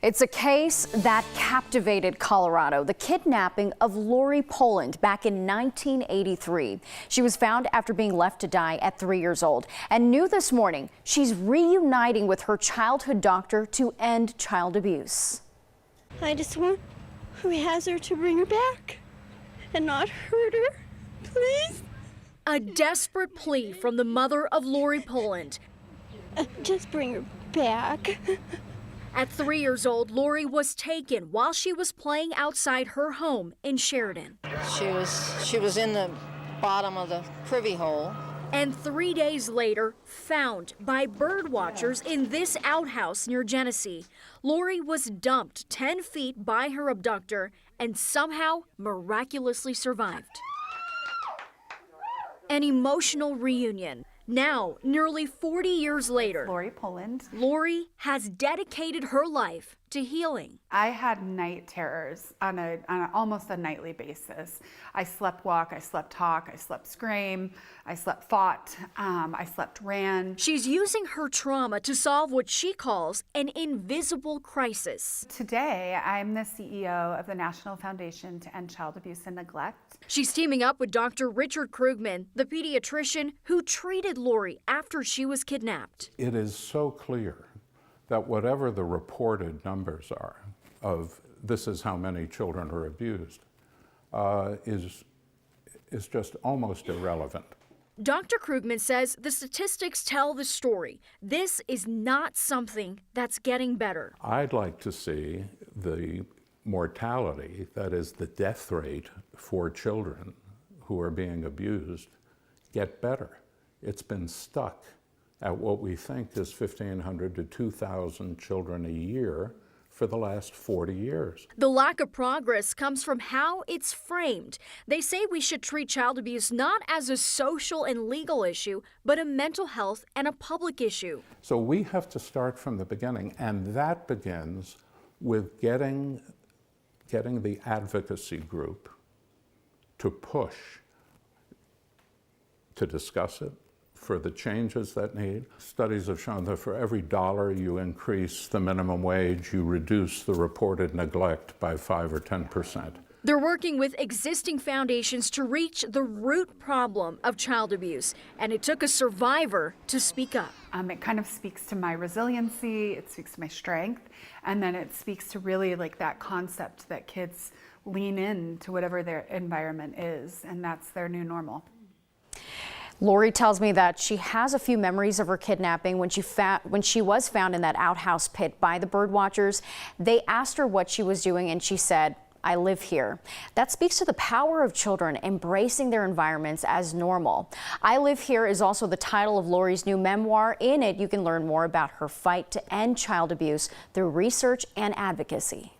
It's a case that captivated Colorado, the kidnapping of Lori Poland back in 1983. She was found after being left to die at 3 years old. And new this morning, she's reuniting with her childhood doctor to end child abuse. I just want who has her to bring her back and not hurt her, please. A desperate plea from the mother of Lori Poland. Just bring her back. At 3 years old, Lori was taken while she was playing outside her home in Sheridan. She was in the bottom of the privy hole. And 3 days later, found by bird watchers in this outhouse near Genesee. Lori was dumped 10 feet by her abductor and somehow miraculously survived. An emotional reunion. Now, nearly 40 years later, Lori Poland. Lori has dedicated her life to healing. I had night terrors on almost a nightly basis. I slept walk, I slept talk, I slept scream, I slept fought, I slept ran. She's using her trauma to solve what she calls an invisible crisis. Today, I'm the CEO of the National Foundation to End Child Abuse and Neglect. She's teaming up with Dr. Richard Krugman, the pediatrician who treated Lori after she was kidnapped. It is so clear that whatever the reported numbers are of this is how many children are abused is just almost irrelevant. Dr. Krugman says the statistics tell the story. This is not something that's getting better. I'd like to see the mortality, that is the death rate for children who are being abused, get better. It's been stuck at what we think is 1,500 to 2,000 children a year for the last 40 years. The lack of progress comes from how it's framed. They say we should treat child abuse not as a social and legal issue, but a mental health and a public issue. So we have to start from the beginning, and that begins with getting the advocacy group to push, to discuss it, for the changes that need. Studies have shown that for every dollar you increase the minimum wage, you reduce the reported neglect by 5 or 10%. They're working with existing foundations to reach the root problem of child abuse, and it took a survivor to speak up. It kind of speaks to my resiliency, it speaks to my strength, and then it speaks to really like that concept that kids lean in to whatever their environment is, and that's their new normal. Lori tells me that she has a few memories of her kidnapping when she was found in that outhouse pit by the bird watchers. They asked her what she was doing and she said, "I live here." That speaks to the power of children embracing their environments as normal. "I Live Here" is also the title of Lori's new memoir. In it, you can learn more about her fight to end child abuse through research and advocacy.